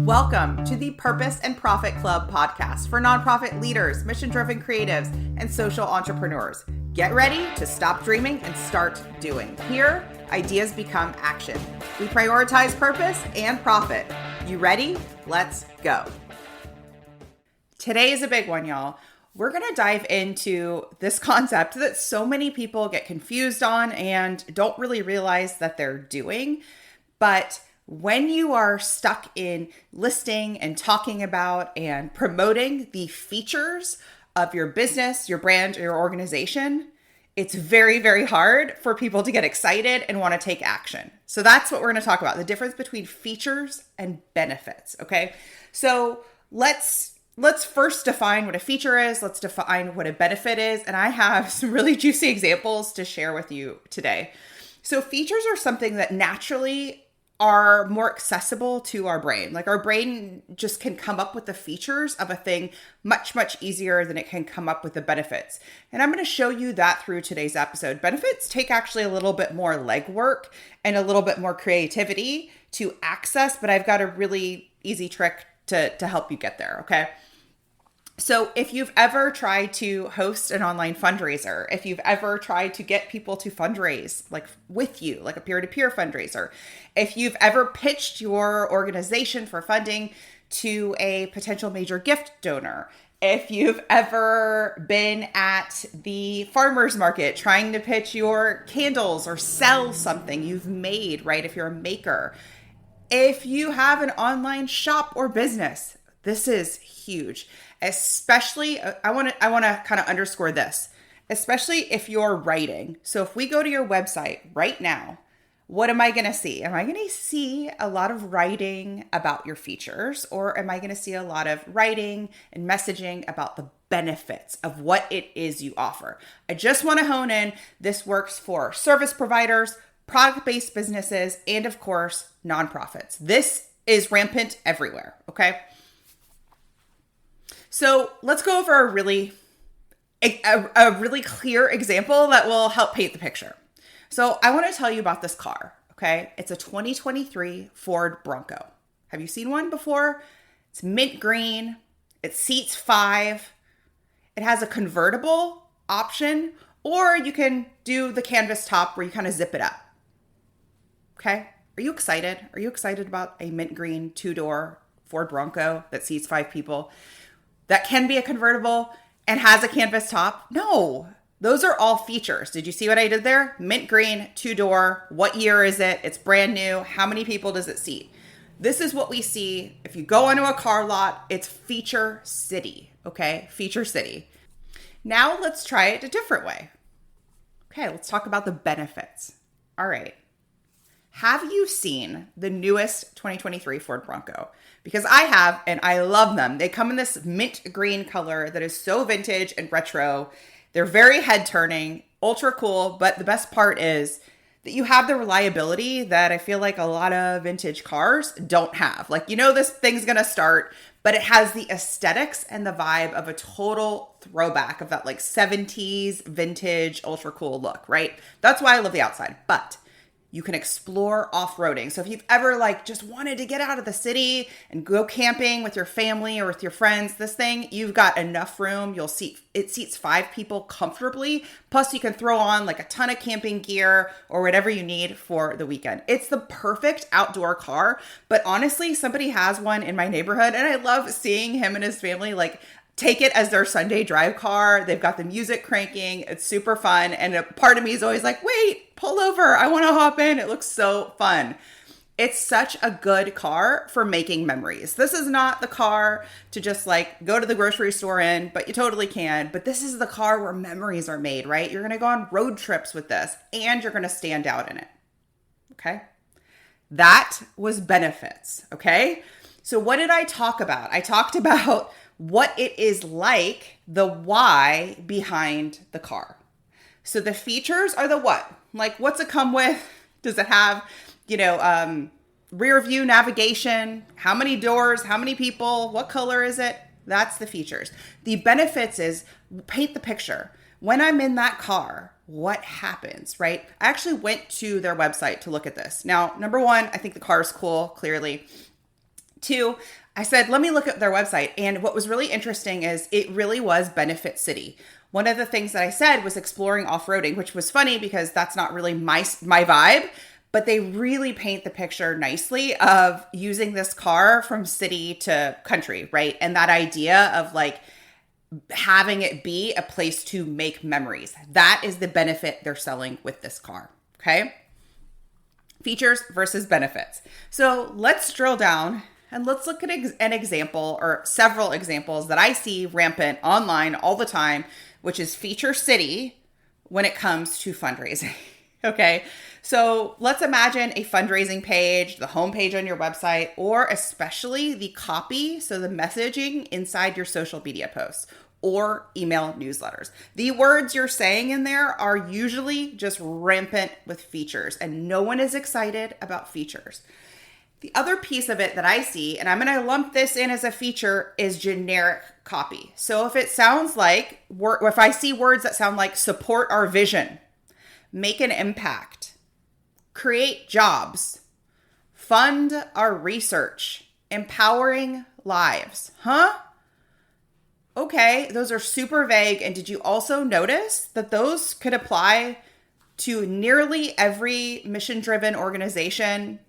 Welcome to the Purpose and Profit Club podcast for nonprofit leaders, mission-driven creatives, and social entrepreneurs. Get ready to stop dreaming and start doing. Here, ideas become action. We prioritize purpose and profit. You ready? Let's go. Today is a big one, y'all. We're going to dive into this concept that so many people get confused on and don't really realize that they're doing. But when you are stuck in listing and talking about and promoting the features of your business, your brand, or your organization, it's very, very hard for people to get excited and want to take action. So that's what we're going to talk about, the difference between features and benefits, okay? So let's first define what a feature is. Let's define what a benefit is. And I have some really juicy examples to share with you today. So features are something that naturally are more accessible to our brain. Like our brain just can come up with the features of a thing much, much easier than it can come up with the benefits. And I'm going to show you that through today's episode. Benefits take actually a little bit more legwork and a little bit more creativity to access, but I've got a really easy trick to help you get there, okay? So if you've ever tried to host an online fundraiser, if you've ever tried to get people to fundraise like with you, like a peer-to-peer fundraiser, if you've ever pitched your organization for funding to a potential major gift donor, if you've ever been at the farmer's market trying to pitch your candles or sell something you've made, right? If you're a maker, if you have an online shop or business, this is huge. Especially, I want to kind of underscore this, especially if you're writing. So if we go to your website right now, what am I going to see? Am I going to see a lot of writing about your features, or am I going to see a lot of writing and messaging about the benefits of what it is you offer? I just want to hone in. This works for service providers, product-based businesses, and of course, nonprofits. This is rampant everywhere, okay? So let's go over a really clear example that will help paint the picture. So I want to tell you about this car, okay? It's a 2023 Ford Bronco. Have you seen one before? It's mint green. It seats 5. It has a convertible option, or you can do the canvas top where you kind of zip it up. Okay? Are you excited? Are you excited about a mint green 2-door Ford Bronco that seats 5 people? That can be a convertible and has a canvas top? No, those are all features. Did you see what I did there? Mint green, 2-door. What year is it? It's brand new. How many people does it seat? This is what we see. If you go onto a car lot, it's feature city, okay? Feature city. Now let's try it a different way. Okay, let's talk about the benefits. All right. Have you seen the newest 2023 Ford Bronco? Because I have, and I love them. They come in this mint green color that is so vintage and retro. They're very head turning, ultra cool. But the best part is that you have the reliability that I feel like a lot of vintage cars don't have. Like, you know, this thing's going to start, but it has the aesthetics and the vibe of a total throwback of that like 70s vintage ultra cool look, right? That's why I love the outside. But you can explore off-roading. So if you've ever like just wanted to get out of the city and go camping with your family or with your friends, this thing, you've got enough room. It seats 5 people comfortably. Plus you can throw on like a ton of camping gear or whatever you need for the weekend. It's the perfect outdoor car. But honestly, somebody has one in my neighborhood and I love seeing him and his family like take it as their Sunday drive car. They've got the music cranking. It's super fun. And a part of me is always like, wait, pull over. I want to hop in. It looks so fun. It's such a good car for making memories. This is not the car to just like go to the grocery store in, but you totally can. But this is the car where memories are made, right? You're going to go on road trips with this and you're going to stand out in it. Okay. That was benefits. Okay. So what did I talk about? I talked about what it is like, the why behind the car. So the features are the what. Like, what's it come with? Does it have, rear view navigation? How many doors? How many people? What color is it? That's the features. The benefits is paint the picture. When I'm in that car, what happens, right? I actually went to their website to look at this. Now, number one, I think the car is cool, clearly. Two, I said, let me look at their website. And what was really interesting is it really was Benefit City. One of the things that I said was exploring off-roading, which was funny because that's not really my vibe, but they really paint the picture nicely of using this car from city to country, right? And that idea of like having it be a place to make memories. That is the benefit they're selling with this car, okay? Features versus benefits. So let's drill down and let's look at an example or several examples that I see rampant online all the time, which is Feature City when it comes to fundraising. Okay, so let's imagine a fundraising page, the homepage on your website, or especially the copy, so the messaging inside your social media posts or email newsletters. The words you're saying in there are usually just rampant with features, and no one is excited about features. The other piece of it that I see, and I'm going to lump this in as a feature, is generic copy. So if it sounds like, if I see words that sound like support our vision, make an impact, create jobs, fund our research, empowering lives. Okay, those are super vague. And did you also notice that those could apply to nearly every mission-driven organization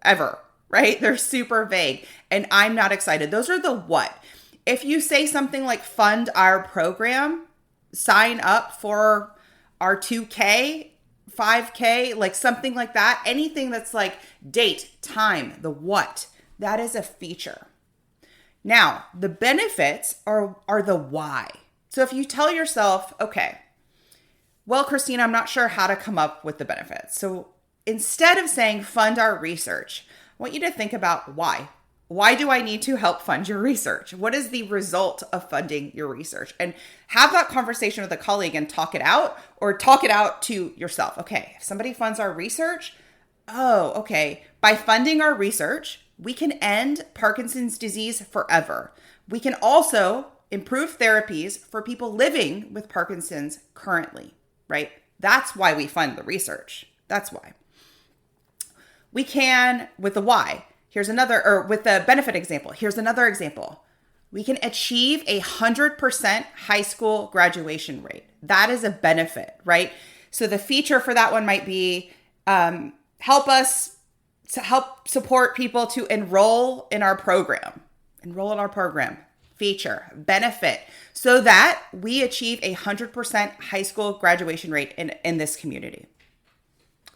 ever, right? They're super vague. And I'm not excited. Those are the what. If you say something like fund our program, sign up for our 2K, 5K, like something like that, anything that's like date, time, the what, that is a feature. Now, the benefits are the why. So if you tell yourself, okay, well, Christina, I'm not sure how to come up with the benefits. So instead of saying fund our research, I want you to think about why. Why do I need to help fund your research? What is the result of funding your research? And have that conversation with a colleague and talk it out, or talk it out to yourself. Okay, if somebody funds our research, oh, okay. By funding our research, we can end Parkinson's disease forever. We can also improve therapies for people living with Parkinson's currently, right? That's why we fund the research. That's why. We can, with the why, here's another, or with the benefit example, here's another example. We can achieve 100% high school graduation rate. That is a benefit, right? So the feature for that one might be help support people to enroll in our program. Enroll in our program. Feature, benefit, so that we achieve 100% high school graduation rate in this community.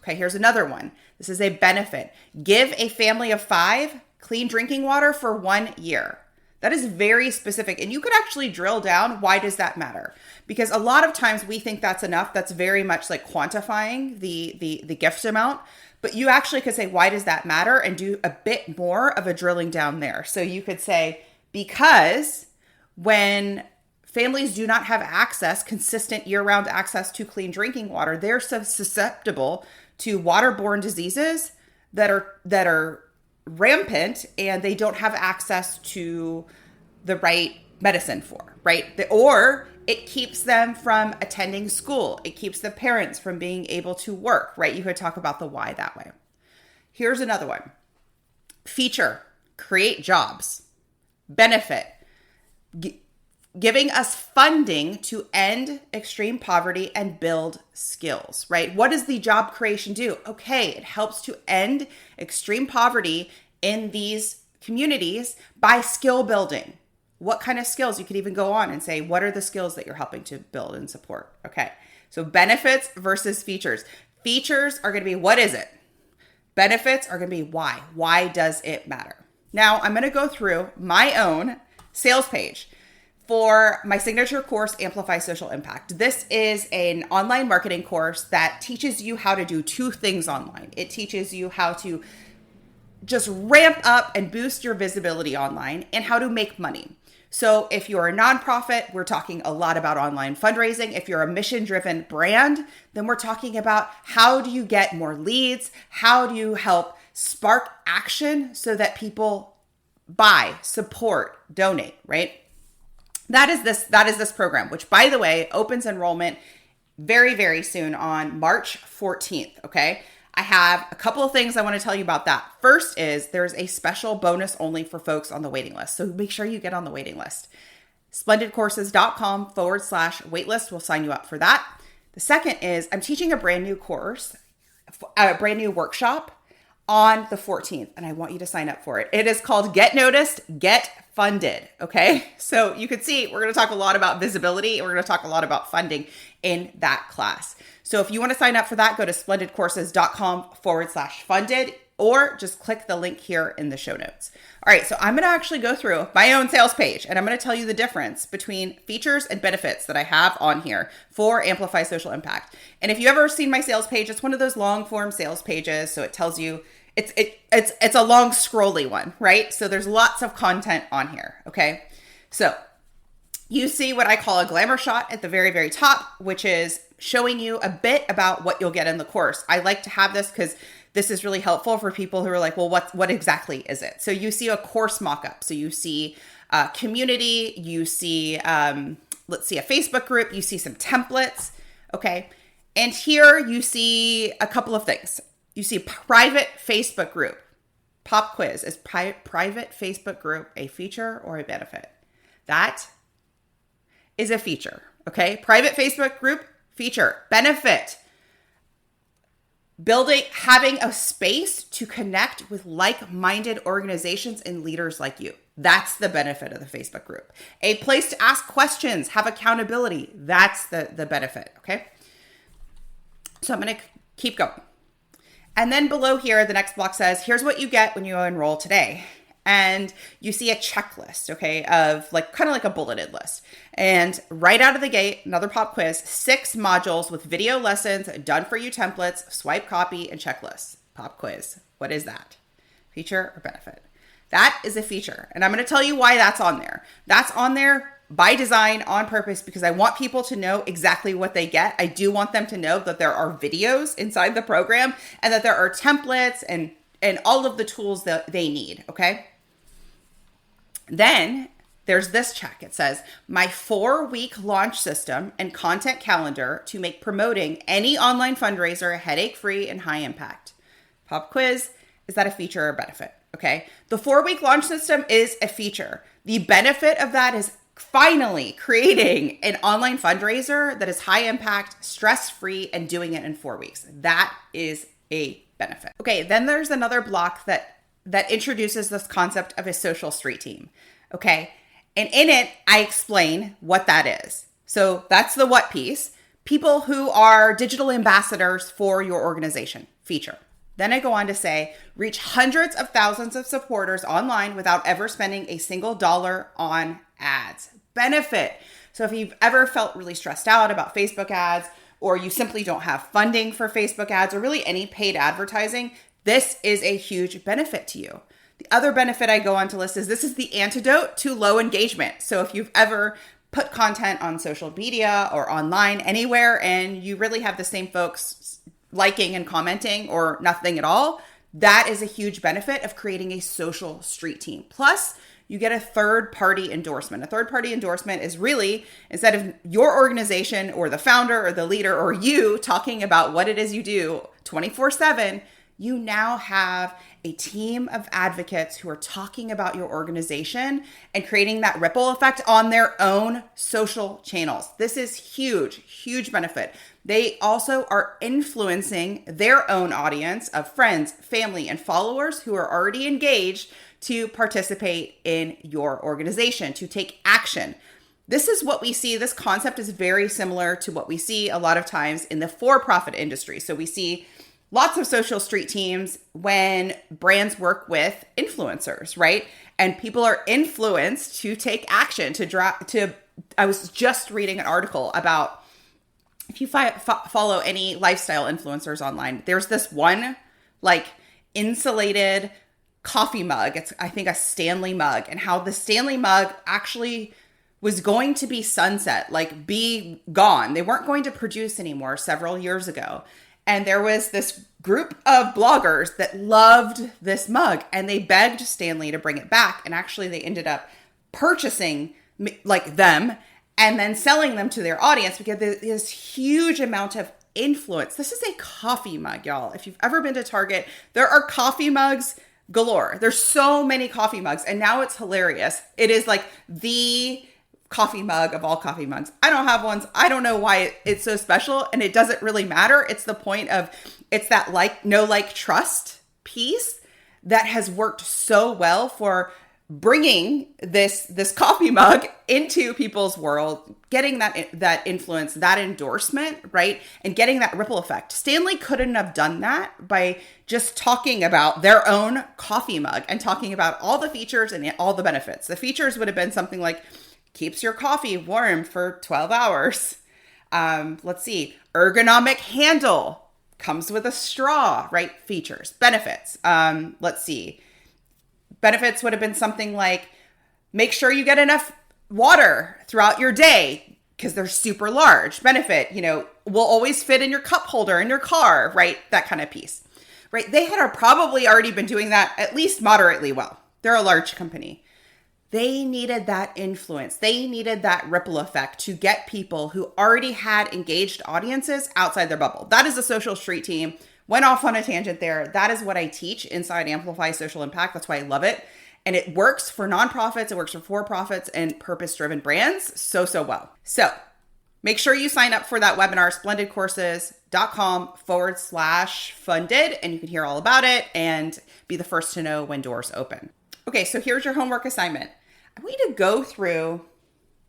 Okay, here's another one. This is a benefit. Give a family of 5 clean drinking water for 1 year. That is very specific. And you could actually drill down, why does that matter? Because a lot of times we think that's enough. That's very much like quantifying the gift amount. But you actually could say, why does that matter? And do a bit more of a drilling down there. So you could say, because when families do not have access, consistent year-round access to clean drinking water, they're so susceptible to waterborne diseases that are rampant, and they don't have access to the right medicine for, right? Or it keeps them from attending school. It keeps the parents from being able to work, right? You could talk about the why that way. Here's another one. Feature, create jobs. Benefit, giving us funding to end extreme poverty and build skills, right? What does the job creation do? Okay, it helps to end extreme poverty in these communities by skill building. What kind of skills? You could even go on and say, what are the skills that you're helping to build and support? Okay, so benefits versus features. Features are going to be, what is it? Benefits are going to be why. Why does it matter? Now, I'm going to go through my own sales page for my signature course, Amplify Social Impact. This is an online marketing course that teaches you how to do 2 things online. It teaches you how to just ramp up and boost your visibility online and how to make money. So if you're a nonprofit, we're talking a lot about online fundraising. If you're a mission-driven brand, then we're talking about how do you get more leads? How do you help spark action so that people buy, support, donate, right? That is this program, which, by the way, opens enrollment very, very soon on March 14th, okay? I have a couple of things I want to tell you about that. First is there's a special bonus only for folks on the waiting list. So make sure you get on the waiting list. splendidcourses.com/waitlist will sign you up for that. The second is I'm teaching a brand new course, a brand new workshop on the 14th, and I want you to sign up for it. It is called Get Noticed, Get Funded. Okay. So you can see we're going to talk a lot about visibility and we're going to talk a lot about funding in that class. So if you want to sign up for that, go to splendidcourses.com/funded or just click the link here in the show notes. All right. So I'm going to actually go through my own sales page and I'm going to tell you the difference between features and benefits that I have on here for Amplify Social Impact. And if you ever seen my sales page, it's one of those long form sales pages. So it tells you it's a long scrolly one, right? So there's lots of content on here. Okay. So you see what I call a glamour shot at the very, very top, which is showing you a bit about what you'll get in the course. I like to have this because this is really helpful for people who are like, well, what exactly is it? So you see a course mock-up. So you see community, you see, let's see, a Facebook group, you see some templates. Okay. And here you see a couple of things. You see private Facebook group. Pop quiz. Is private Facebook group a feature or a benefit? That is a feature. Okay. Private Facebook group, feature. Benefit. Having a space to connect with like-minded organizations and leaders like you. That's the benefit of the Facebook group. A place to ask questions, have accountability. That's the benefit. Okay. So I'm going to keep going. And then below here, the next block says, here's what you get when you enroll today. And you see a checklist, okay, of kind of like a bulleted list. And right out of the gate, another pop quiz, 6 modules with video lessons, done for you templates, swipe copy, and checklists. Pop quiz. What is that? Feature or benefit? That is a feature. And I'm going to tell you why that's on there. That's on there by design, on purpose, because I want people to know exactly what they get. I do want them to know that there are videos inside the program and that there are templates and all of the tools that they need, okay? Then there's this check. It says, my 4-week launch system and content calendar to make promoting any online fundraiser headache-free and high impact. Pop quiz, is that a feature or benefit? Okay. The 4-week launch system is a feature. The benefit of that is finally creating an online fundraiser that is high impact, stress-free, and doing it in 4 weeks. That is a benefit. Okay, then there's another block that introduces this concept of a social street team. Okay, and in it, I explain what that is. So that's the what piece. People who are digital ambassadors for your organization, feature. Then I go on to say, reach hundreds of thousands of supporters online without ever spending a single dollar on ads. Benefit. So if you've ever felt really stressed out about Facebook ads, or you simply don't have funding for Facebook ads, or really any paid advertising, this is a huge benefit to you. The other benefit I go on to list is this is the antidote to low engagement. So if you've ever put content on social media or online anywhere, and you really have the same folks liking and commenting or nothing at all, that is a huge benefit of creating a social street team. Plus, you get a third-party endorsement. A third-party endorsement is really, instead of your organization or the founder or the leader or you talking about what it is you do 24/7, you now have a team of advocates who are talking about your organization and creating that ripple effect on their own social channels. This is huge, huge benefit. They also are influencing their own audience of friends, family, and followers who are already engaged to participate in your organization, to take action. This is what we see. This concept is very similar to what we see a lot of times in the for-profit industry. So we see lots of social street teams when brands work with influencers, right? And people are influenced to take action, I was just reading an article about, if you follow any lifestyle influencers online, there's this one insulated coffee mug. It's, I think, a Stanley mug, and how the Stanley mug actually was going to be sunset, be gone. They weren't going to produce anymore several years ago. And there was this group of bloggers that loved this mug, and they begged Stanley to bring it back. And actually they ended up purchasing them and then selling them to their audience, because there's this huge amount of influence. This is a coffee mug, y'all. If you've ever been to Target, there are coffee mugs galore. There's so many coffee mugs, and now it's hilarious. It is like the coffee mug of all coffee mugs. I don't have ones. I don't know why it's so special, and it doesn't really matter. It's the point of, it's that trust piece that has worked so well for bringing this coffee mug into people's world, getting that influence, that endorsement, right? And getting that ripple effect. Stanley couldn't have done that by just talking about their own coffee mug and talking about all the features and all the benefits. The features would have been something like, keeps your coffee warm for 12 hours. Let's see, ergonomic handle, comes with a straw, right? Features, benefits. Let's see. Benefits would have been something like, make sure you get enough water throughout your day because they're super large. Benefit, will always fit in your cup holder in your car, right? That kind of piece, right? They had probably already been doing that at least moderately well. They're a large company. They needed that influence. They needed that ripple effect to get people who already had engaged audiences outside their bubble. That is a social street team. Went off on a tangent there. That is what I teach inside Amplify Social Impact. That's why I love it. And it works for nonprofits, it works for for-profits and purpose-driven brands so well. So make sure you sign up for that webinar, splendidcourses.com/funded, and you can hear all about it and be the first to know when doors open. Okay, so here's your homework assignment. I want you to go through,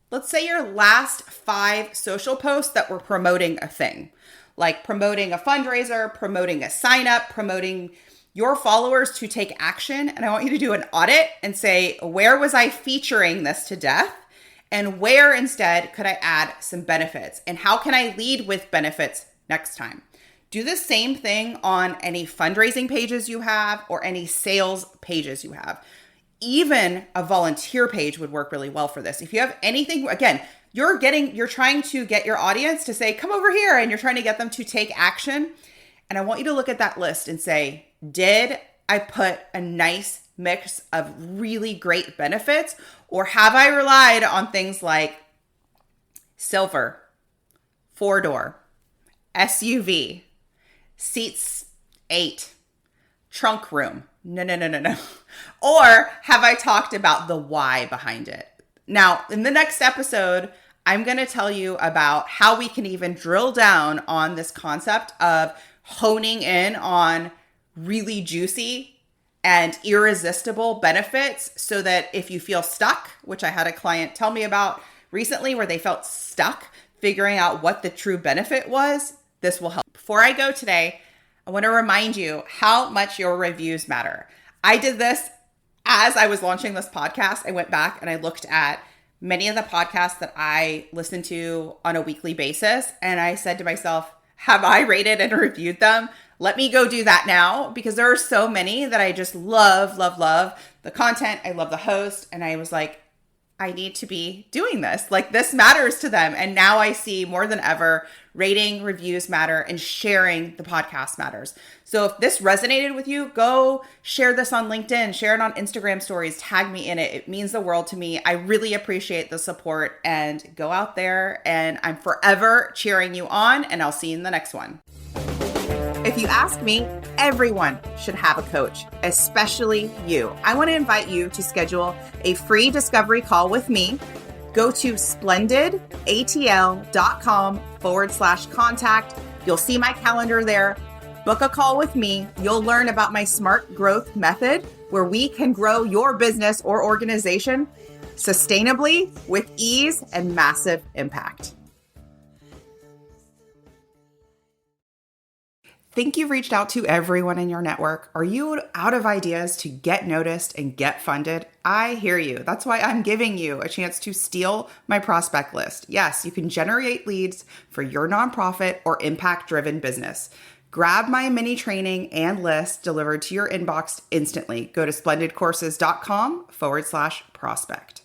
let's say, your last 5 social posts that were promoting a thing. Like promoting a fundraiser, promoting a sign up, promoting your followers to take action. And I want you to do an audit and say, where was I featuring this to death? And where instead could I add some benefits? And how can I lead with benefits next time? Do the same thing on any fundraising pages you have or any sales pages you have. Even a volunteer page would work really well for this. If you have anything, again, you're trying to get your audience to say, come over here, and you're trying to get them to take action. And I want you to look at that list and say, did I put a nice mix of really great benefits, or have I relied on things like silver, 4-door, SUV, seats 8, trunk room? No. Or have I talked about the why behind it? Now, in the next episode, I'm going to tell you about how we can even drill down on this concept of honing in on really juicy and irresistible benefits so that if you feel stuck, which I had a client tell me about recently where they felt stuck figuring out what the true benefit was, this will help. Before I go today, I want to remind you how much your reviews matter. I did this as I was launching this podcast. I went back and I looked at many of the podcasts that I listen to on a weekly basis. And I said to myself, have I rated and reviewed them? Let me go do that now, because there are so many that I just love the content. I love the host. And I was like, I need to be doing this. Like, this matters to them. And now I see more than ever, rating, reviews matter, and sharing the podcast matters. So if this resonated with you, go share this on LinkedIn, share it on Instagram stories, tag me in it. It means the world to me. I really appreciate the support, and go out there, and I'm forever cheering you on, and I'll see you in the next one. If you ask me, everyone should have a coach, especially you. I want to invite you to schedule a free discovery call with me. Go to splendidatl.com/contact. You'll see my calendar there. Book a call with me. You'll learn about my smart growth method, where we can grow your business or organization sustainably with ease and massive impact. Think you've reached out to everyone in your network? Are you out of ideas to get noticed and get funded? I hear you. That's why I'm giving you a chance to steal my prospect list. Yes, you can generate leads for your nonprofit or impact-driven business. Grab my mini training and list delivered to your inbox instantly. Go to splendidcourses.com/prospect.